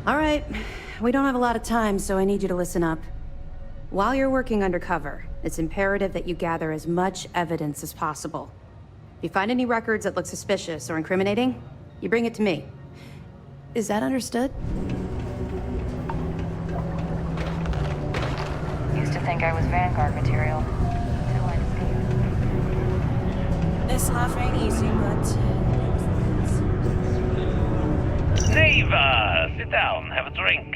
Alright, we don't have a lot of time, so I need you to listen up. While you're working undercover, it's imperative that you gather as much evidence as possible. If you find any records that look suspicious or incriminating, you bring it to me. Is that understood? Used to think I was Vanguard material. Until I escaped. This life ain't easy, but... Naeva! Sit down, have a drink.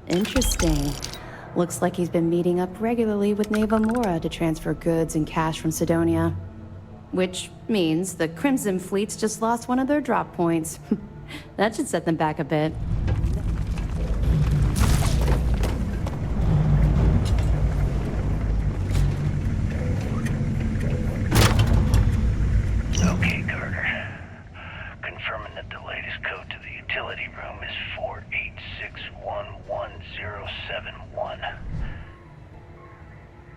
Interesting. Looks like he's been meeting up regularly with Naeva to transfer goods and cash from Sidonia. Which means the Crimson Fleet's just lost one of their drop points. That should set them back a bit. Okay, Carter. Confirming that the latest code to the utility room is 48611071.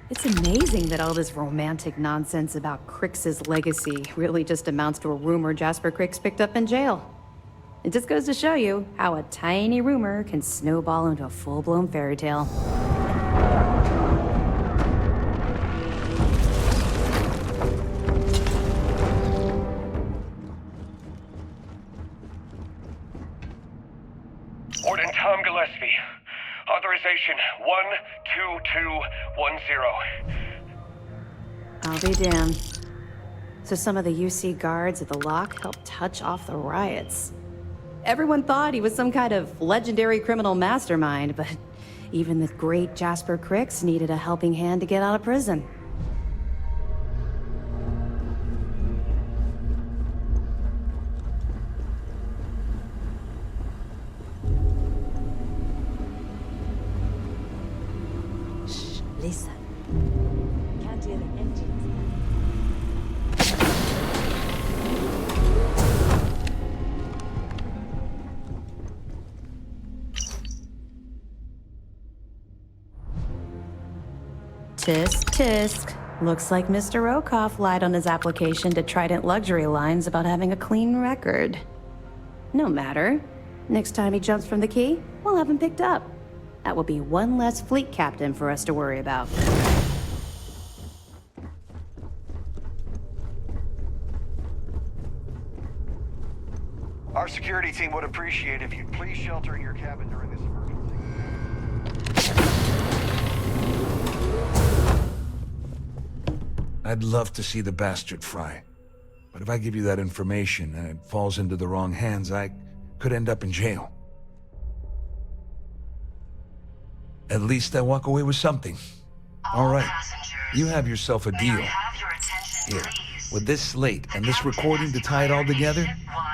It's amazing that all this romantic nonsense about Crix's legacy really just amounts to a rumor Jasper Crix picked up in jail. It just goes to show you how a tiny rumor can snowball into a full-blown fairy tale. Warden Tom Gillespie. Authorization 12210. I'll be damned. So some of the UC guards at the lock helped touch off the riots. Everyone thought he was some kind of legendary criminal mastermind, but even the great Jasper Crix needed a helping hand to get out of prison. Shh, listen. Can't hear the engines. Tisk, tisk. Looks like Mr. Rokoff lied on his application to Trident Luxury Lines about having a clean record. No matter. Next time he jumps from the key, we'll have him picked up. That will be one less fleet captain for us to worry about. Our security team would appreciate if you'd please shelter in your cabin during this emergency. I'd love to see the bastard fry. But if I give you that information and it falls into the wrong hands, I could end up in jail. At least I walk away with something. All right, you have yourself a deal. Here, with this slate and this recording to tie it all together,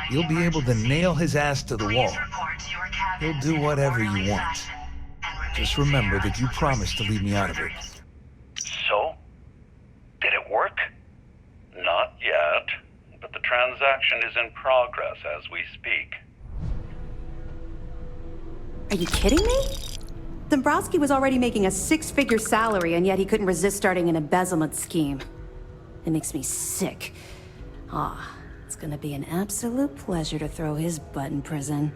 you'll be able to nail his ass to the wall. He'll do whatever you want. Just remember that you promised to leave me out of it. So? Did it work? Not yet, but the transaction is in progress as we speak. Are you kidding me? Dombrowski was already making a six-figure salary, and yet he couldn't resist starting an embezzlement scheme. It makes me sick. Ah, it's gonna be an absolute pleasure to throw his butt in prison.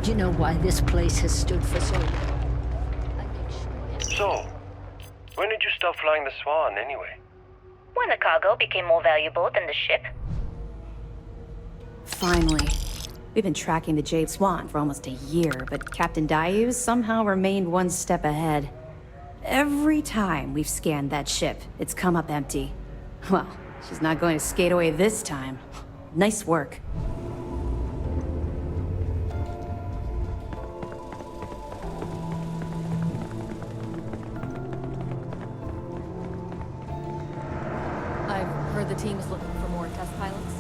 Do you know why this place has stood for so long? So, when did you stop flying the Swan anyway? When the cargo became more valuable than the ship. Finally. We've been tracking the Jade Swan for almost a year, but Captain Bayu somehow remained one step ahead. Every time we've scanned that ship, it's come up empty. Well, she's not going to skate away this time. Nice work. I've heard the team is looking for more test pilots.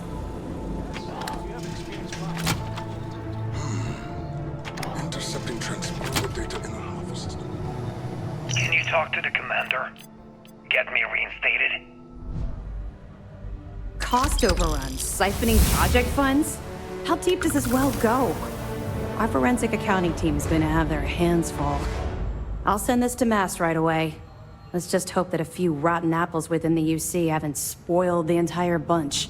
Intercepting transponder data in the Alpha system. Can you talk to the commander? Get me reinstated? Cost overruns, siphoning project funds? How deep does this well go? Our forensic accounting team's gonna have their hands full. I'll send this to Mass right away. Let's just hope that a few rotten apples within the UC haven't spoiled the entire bunch.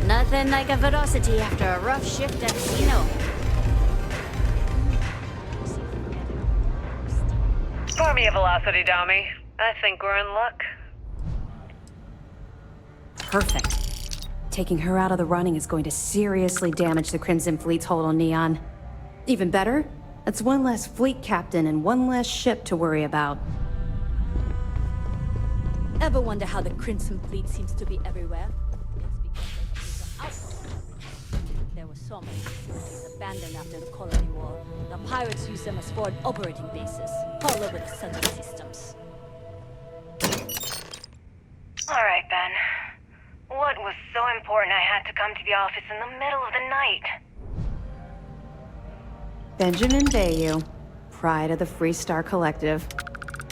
Nothing like a velocity after a rough shift at Casino. Pour me a velocity, Dummy. I think we're in luck. Perfect. Taking her out of the running is going to seriously damage the Crimson Fleet's hold on Neon. Even better, that's one less fleet captain and one less ship to worry about. Ever wonder how the Crimson Fleet seems to be everywhere? It's because they have used them out. There were so many facilities abandoned after the Colony War. The pirates used them as forward operating bases, all over the Southern systems. All right, Ben. What was so important I had to come to the office in the middle of the night? Benjamin Bayu, pride of the Free Star Collective.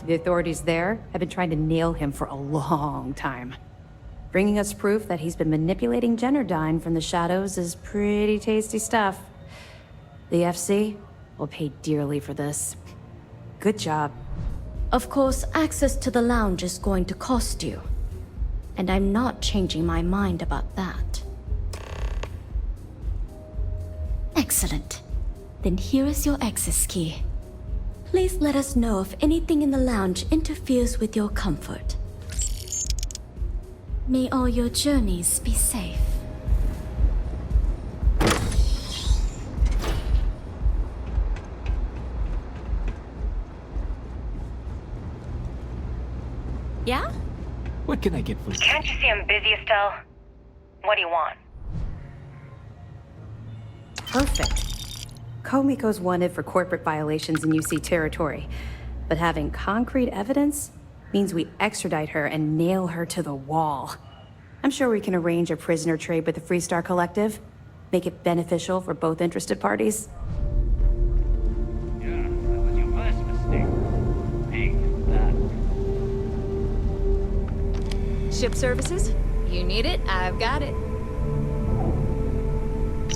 The authorities there have been trying to nail him for a long time. Bringing us proof that he's been manipulating Gennady from the shadows is pretty tasty stuff. The FC will pay dearly for this. Good job. Of course, access to the lounge is going to cost you. And I'm not changing my mind about that. Excellent. Then here is your access key. Please let us know if anything in the lounge interferes with your comfort. May all your journeys be safe. Yeah? What can I get for you? Can't you see I'm busy, Estelle? What do you want? Perfect. Komiko's wanted for corporate violations in UC territory, but having concrete evidence means we extradite her and nail her to the wall. I'm sure we can arrange a prisoner trade with the Free Star Collective, make it beneficial for both interested parties. Yeah, that was your first mistake. Big that. Ship services? You need it, I've got it.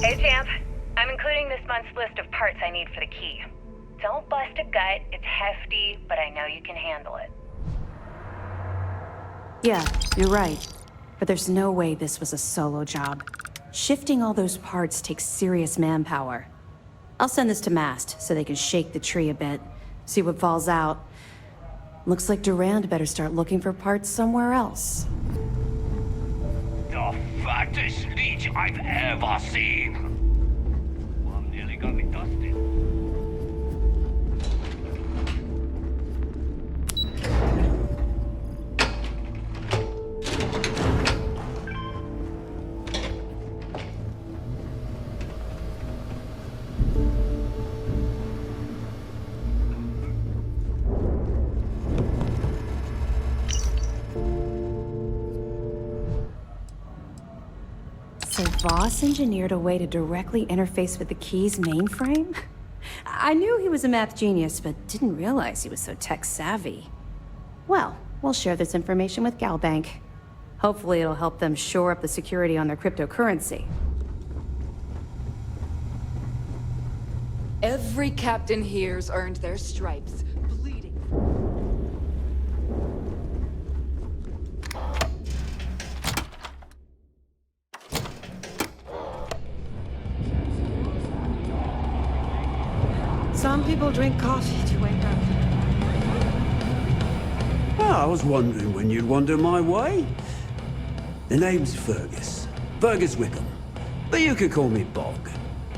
Hey, Champ. I'm including this month's list of parts I need for the key. Don't bust a gut, it's hefty, but I know you can handle it. Yeah, you're right. But there's no way this was a solo job. Shifting all those parts takes serious manpower. I'll send this to Mast so they can shake the tree a bit, see what falls out. Looks like Durand better start looking for parts somewhere else. The fattest leech I've ever seen. One nearly got me dusted. So Voss engineered a way to directly interface with the key's mainframe? I knew he was a math genius, but didn't realize he was so tech-savvy. Well, we'll share this information with Galbank. Hopefully it'll help them shore up the security on their cryptocurrency. Every captain here's earned their stripes, bleeding. Some people drink coffee to wake up. Ah, I was wondering when you'd wander my way. The name's Fergus. Fergus Wickham. But you could call me Bog.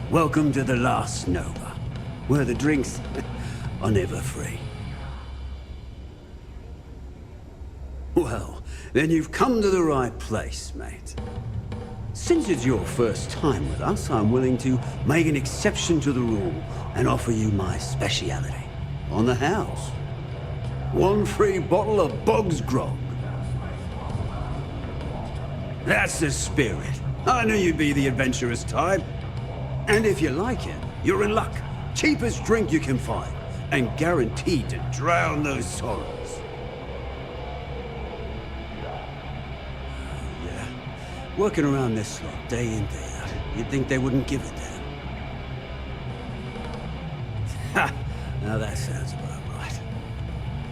Welcome to the last Nova, where the drinks are never free. Well, then you've come to the right place, mate. Since it's your first time with us, I'm willing to make an exception to the rule and offer you my speciality on the house. One free bottle of Bog's Grog. That's the spirit. I knew you'd be the adventurous type. And if you like it, you're in luck. Cheapest drink you can find, and guaranteed to drown those sorrows. Yeah, Working around this slot, day in, day out. You'd think they wouldn't give a damn. Ha! Now that sounds about right.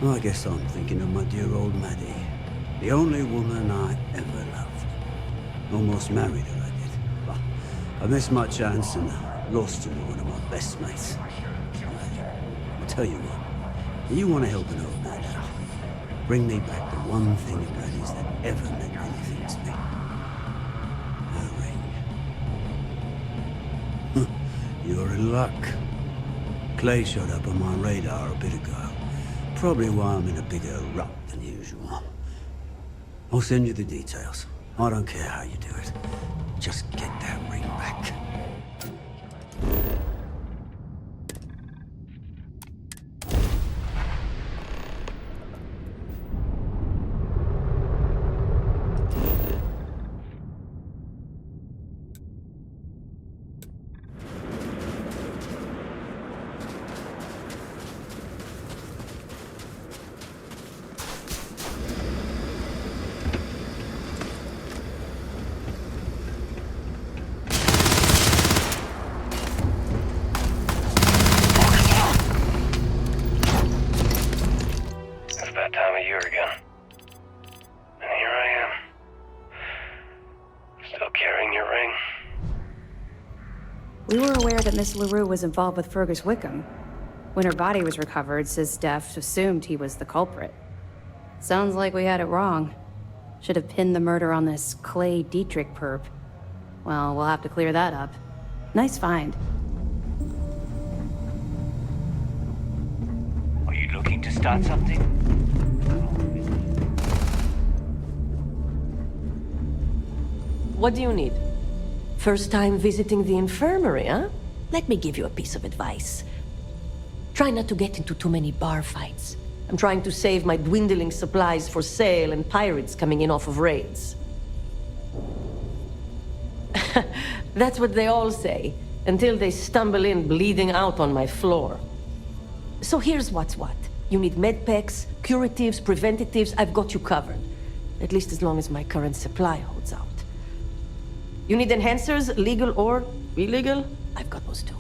Well, I guess I'm thinking of my dear old Maddie. The only woman I ever loved. Almost married her, I did. But I missed my chance and lost to one of my best mates. I'll tell you what. You want to help an old man out. Bring me back the one thing of Maddie's that ever meant anything to me. Her ring. You're in luck. Clay showed up on my radar a bit ago. Probably why I'm in a bigger rut than usual. I'll send you the details. I don't care how you do it. Just get that ring back. We were aware that Miss LaRue was involved with Fergus Wickham. When her body was recovered, SysDef assumed he was the culprit. Sounds like we had it wrong. Should have pinned the murder on this Clay Dietrich perp. Well, we'll have to clear that up. Nice find. Are you looking to start something? What do you need? First time visiting the infirmary, huh? Let me give you a piece of advice. Try not to get into too many bar fights. I'm trying to save my dwindling supplies for sale and pirates coming in off of raids. That's what they all say, until they stumble in bleeding out on my floor. So here's what's what. You need medpacks, curatives, preventatives, I've got you covered. At least as long as my current supply holds out. You need enhancers, legal or illegal? I've got those too.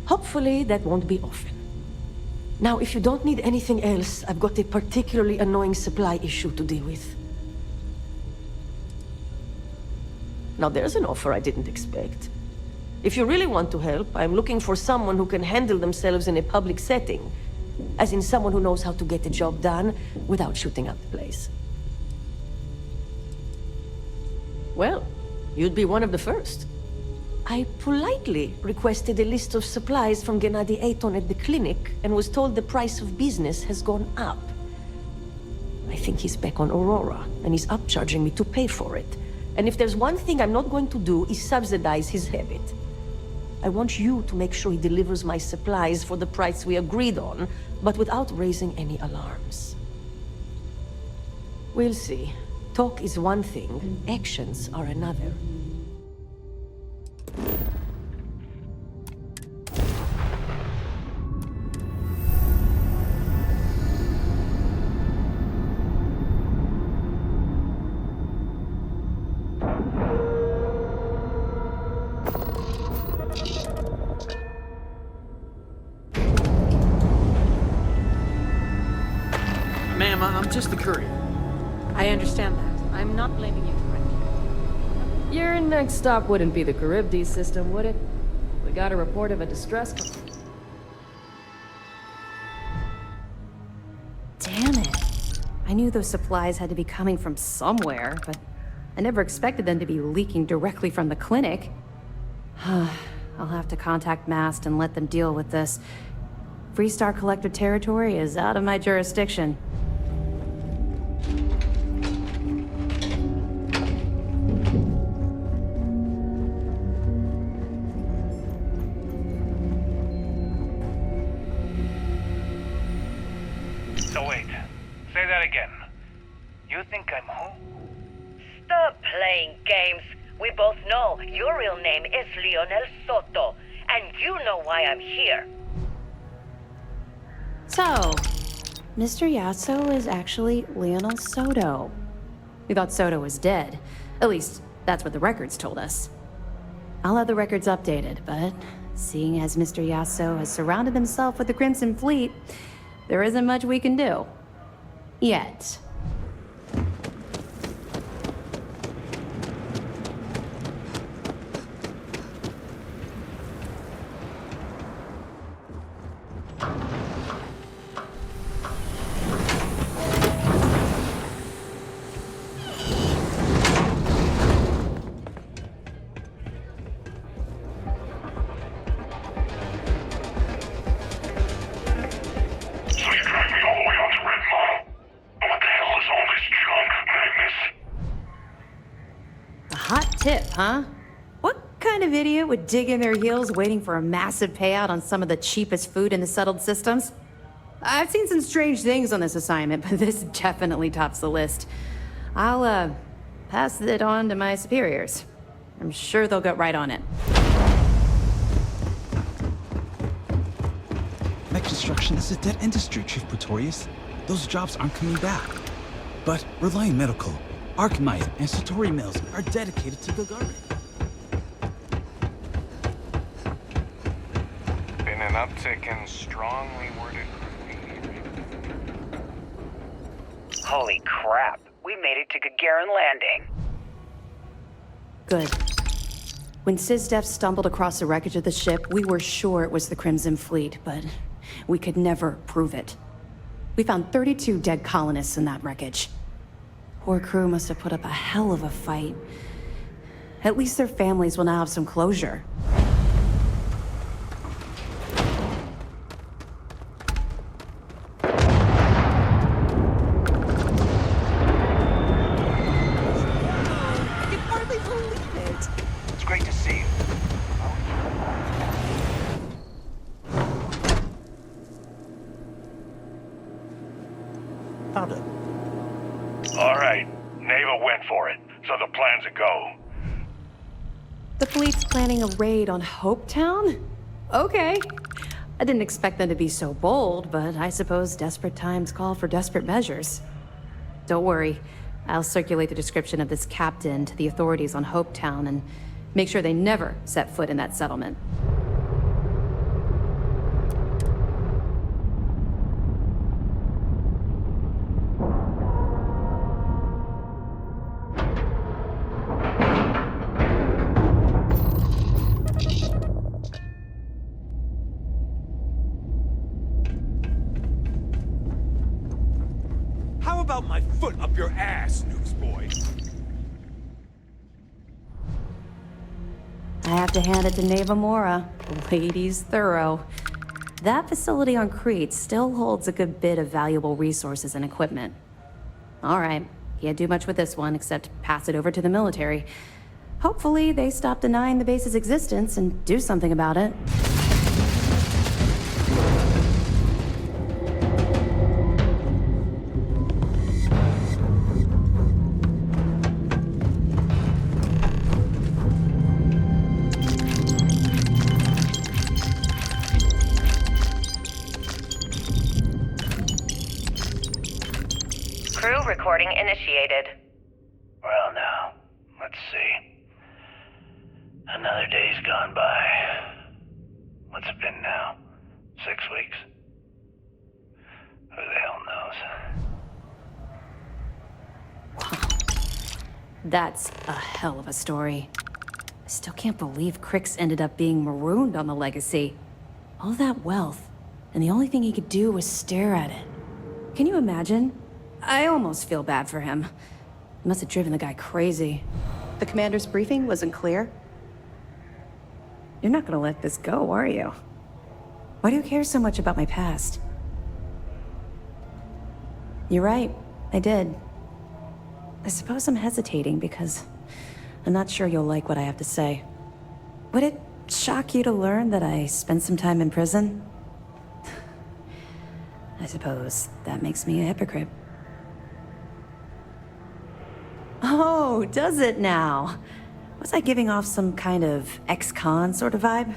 Hopefully that won't be often. Now, if you don't need anything else, I've got a particularly annoying supply issue to deal with. Now there's an offer I didn't expect. If you really want to help, I'm looking for someone who can handle themselves in a public setting. As in someone who knows how to get the job done without shooting up the place. Well, you'd be one of the first. I politely requested a list of supplies from Gennady Ayton at the clinic and was told the price of business has gone up. I think he's back on Aurora, and he's upcharging me to pay for it. And if there's one thing I'm not going to do is subsidize his habit. I want you to make sure he delivers my supplies for the price we agreed on, but without raising any alarms. We'll see. Talk is one thing, actions are another. Ma'am, I'm just the courier. I understand that. I'm not blaming you directly. Your next stop wouldn't be the Charybdis system, would it? We got a report of a distress call. Damn it. I knew those supplies had to be coming from somewhere, but I never expected them to be leaking directly from the clinic. I'll have to contact Mast and let them deal with this. Freestar Collector territory is out of my jurisdiction. So wait, say that again. You think I'm who? Stop playing games. We both know your real name is Leonel Soto, and you know why I'm here. So, Mr. Yasso is actually Leonel Soto. We thought Soto was dead. At least, that's what the records told us. I'll have the records updated, but seeing as Mr. Yasso has surrounded himself with the Crimson Fleet, there isn't much we can do. Yet. Tip, huh? What kind of idiot would dig in their heels waiting for a massive payout on some of the cheapest food in the settled systems? I've seen some strange things on this assignment, but this definitely tops the list. I'll, pass it on to my superiors. I'm sure they'll get right on it. Mech construction is a dead industry, Chief Pretorius. Those jobs aren't coming back. But Reliant Medical, Arcanite, and Satori Mills are dedicated to Galbank. Been an uptick in strongly worded. Holy crap, we made it to Gagarin Landing. Good. When SysDef stumbled across the wreckage of the ship, we were sure it was the Crimson Fleet, but we could never prove it. We found 32 dead colonists in that wreckage. Poor crew must have put up a hell of a fight. At least their families will now have some closure. I can hardly believe it. It's great to see you. Found it. All right, Naeva went for it, so the plan's a go. The fleet's planning a raid on Hopetown? Okay. I didn't expect them to be so bold, but I suppose desperate times call for desperate measures. Don't worry. I'll circulate the description of this captain to the authorities on Hopetown and make sure they never set foot in that settlement. My foot up your ass, newsboy. I have to hand it to Naeva Mora. The lady's thorough. That facility on Kreet still holds a good bit of valuable resources and equipment. All right, can't do much with this one except pass it over to the military. Hopefully they stop denying the base's existence and do something about it. Recording initiated. Well, now, let's see. Another day's gone by. What's it been now? 6 weeks? Who the hell knows? That's a hell of a story. I still can't believe Crix ended up being marooned on the Legacy. All that wealth, and the only thing he could do was stare at it. Can you imagine? I almost feel bad for him. It must have driven the guy crazy. The commander's briefing wasn't clear. You're not gonna let this go, are you? Why do you care so much about my past? You're right, I did. I suppose I'm hesitating because I'm not sure you'll like what I have to say. Would it shock you to learn that I spent some time in prison? I suppose that makes me a hypocrite. Oh, does it now? Was I giving off some kind of ex-con sort of vibe?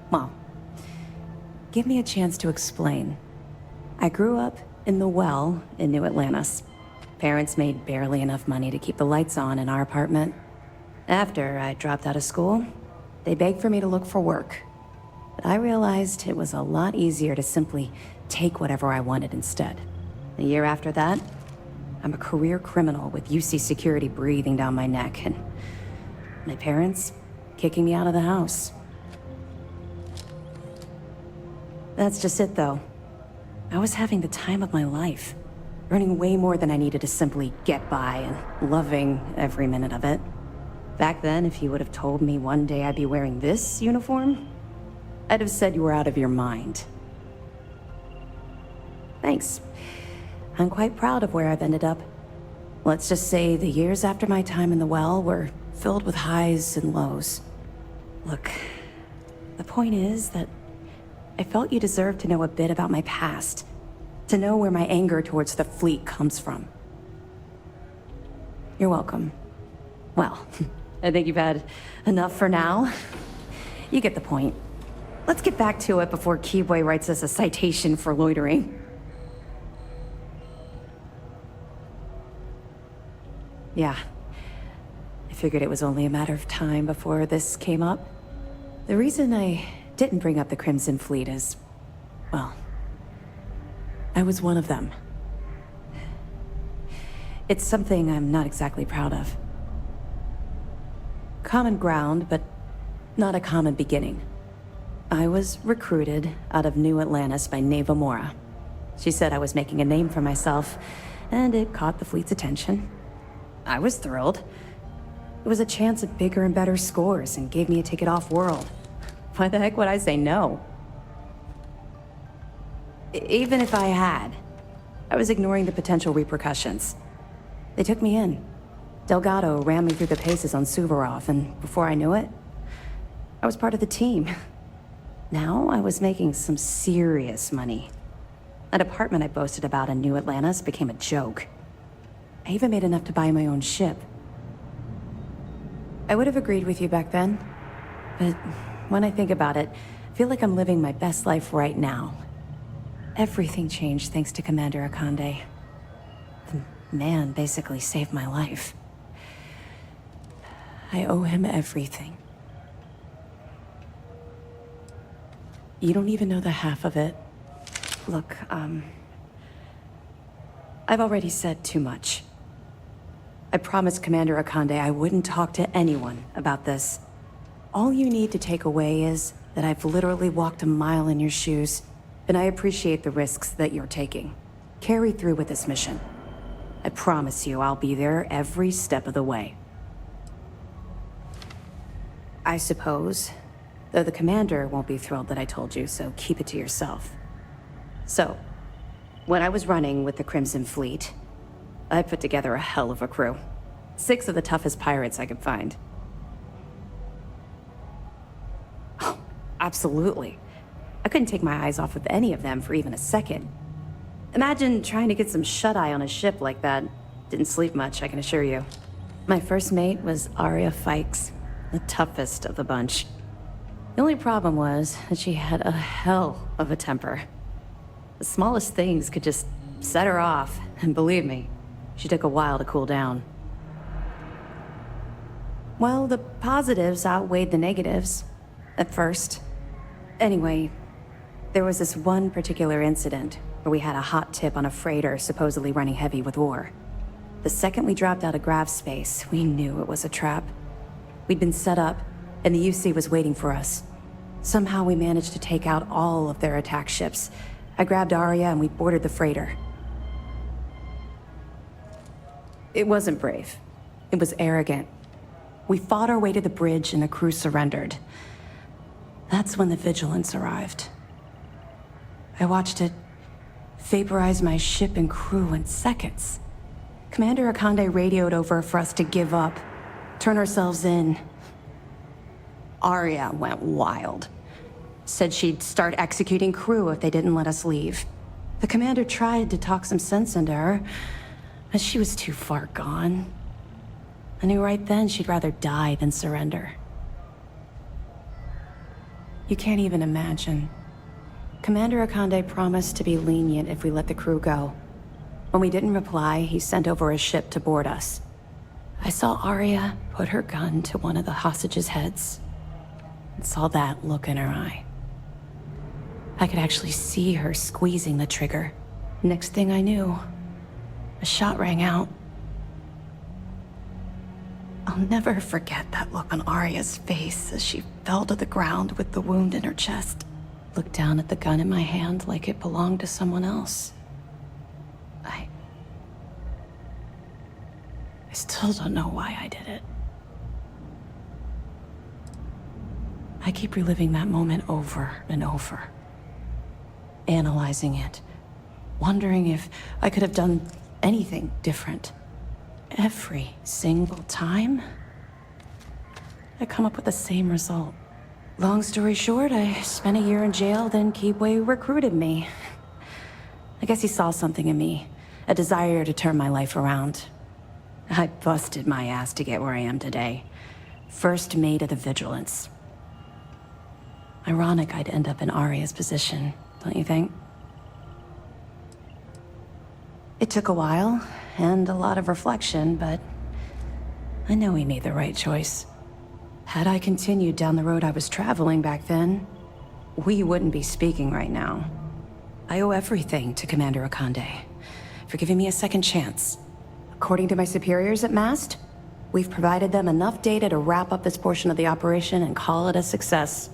Well, give me a chance to explain. I grew up in the Well in New Atlantis. Parents made barely enough money to keep the lights on in our apartment. After I dropped out of school, they begged for me to look for work. But I realized it was a lot easier to simply take whatever I wanted instead. The year after that, I'm a career criminal with UC security breathing down my neck, and my parents kicking me out of the house. That's just it, though. I was having the time of my life, earning way more than I needed to simply get by and loving every minute of it. Back then, if you would have told me one day I'd be wearing this uniform, I'd have said you were out of your mind. Thanks. I'm quite proud of where I've ended up. Let's just say the years after my time in the well were filled with highs and lows. Look, the point is that I felt you deserved to know a bit about my past, to know where my anger towards the fleet comes from. You're welcome. Well, I think you've had enough for now. You get the point. Let's get back to it before Keyboy writes us a citation for loitering. Yeah. I figured it was only a matter of time before this came up. The reason I didn't bring up the Crimson Fleet is, well, I was one of them. It's something I'm not exactly proud of. Common ground, but not a common beginning. I was recruited out of New Atlantis by Naeva. She said I was making a name for myself, and it caught the fleet's attention. I was thrilled. It was a chance at bigger and better scores and gave me a ticket off-world. Why the heck would I say no? Even if I had, I was ignoring the potential repercussions. They took me in. Delgado ran me through the paces on Suvorov, and before I knew it, I was part of the team. Now I was making some serious money. That apartment I boasted about in New Atlantis became a joke. I even made enough to buy my own ship. I would have agreed with you back then, but when I think about it, I feel like I'm living my best life right now. Everything changed thanks to Commander Akande. The man basically saved my life. I owe him everything. You don't even know the half of it. Look, I've already said too much. I promised Commander Akande I wouldn't talk to anyone about this. All you need to take away is that I've literally walked a mile in your shoes, and I appreciate the risks that you're taking. Carry through with this mission. I promise you I'll be there every step of the way. I suppose, though the commander won't be thrilled that I told you, so keep it to yourself. So, when I was running with the Crimson Fleet, I put together a hell of a crew. 6 of the toughest pirates I could find. Oh, absolutely. I couldn't take my eyes off of any of them for even a second. Imagine trying to get some shut-eye on a ship like that. Didn't sleep much, I can assure you. My first mate was Aria Fikes, the toughest of the bunch. The only problem was that she had a hell of a temper. The smallest things could just set her off, and believe me, she took a while to cool down. Well, the positives outweighed the negatives, at first. Anyway, there was this one particular incident where we had a hot tip on a freighter supposedly running heavy with ore. The second we dropped out of grav space, we knew it was a trap. We'd been set up, and the UC was waiting for us. Somehow we managed to take out all of their attack ships. I grabbed Arya and we boarded the freighter. It wasn't brave. It was arrogant. We fought our way to the bridge and the crew surrendered. That's when the Vigilance arrived. I watched it vaporize my ship and crew in seconds. Commander Akande radioed over for us to give up, turn ourselves in. Arya went wild. Said she'd start executing crew if they didn't let us leave. The commander tried to talk some sense into her, but she was too far gone. I knew right then she'd rather die than surrender. You can't even imagine. Commander Akande promised to be lenient if we let the crew go. When we didn't reply, he sent over a ship to board us. I saw Arya put her gun to one of the hostages' heads, and saw that look in her eye. I could actually see her squeezing the trigger. Next thing I knew, a shot rang out. I'll never forget that look on Arya's face as she fell to the ground with the wound in her chest. Looked down at the gun in my hand like it belonged to someone else. I still don't know why I did it. I keep reliving that moment over and over. Analyzing it. Wondering if I could have done anything different. Every single time, I come up with the same result. Long story short, I spent a year in jail, then Keebway recruited me. I guess he saw something in me, a desire to turn my life around. I busted my ass to get where I am today. First mate of the Vigilance. Ironic I'd end up in Arya's position, don't you think? It took a while, and a lot of reflection, but I know we made the right choice. Had I continued down the road I was traveling back then, we wouldn't be speaking right now. I owe everything to Commander Akande for giving me a second chance. According to my superiors at MAST, we've provided them enough data to wrap up this portion of the operation and call it a success.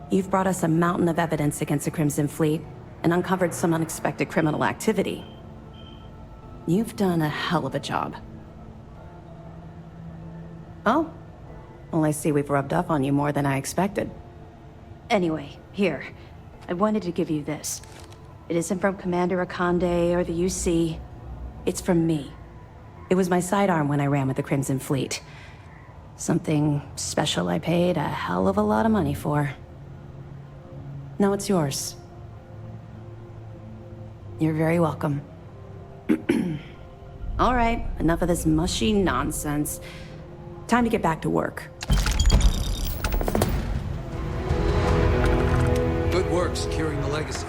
You've brought us a mountain of evidence against the Crimson Fleet and uncovered some unexpected criminal activity. You've done a hell of a job. Oh? Well, I see we've rubbed up on you more than I expected. Anyway, here. I wanted to give you this. It isn't from Commander Akande or the UC. It's from me. It was my sidearm when I ran with the Crimson Fleet. Something special I paid a hell of a lot of money for. Now it's yours. You're very welcome. All right, enough of this mushy nonsense. Time to get back to work. Good work securing the legacy.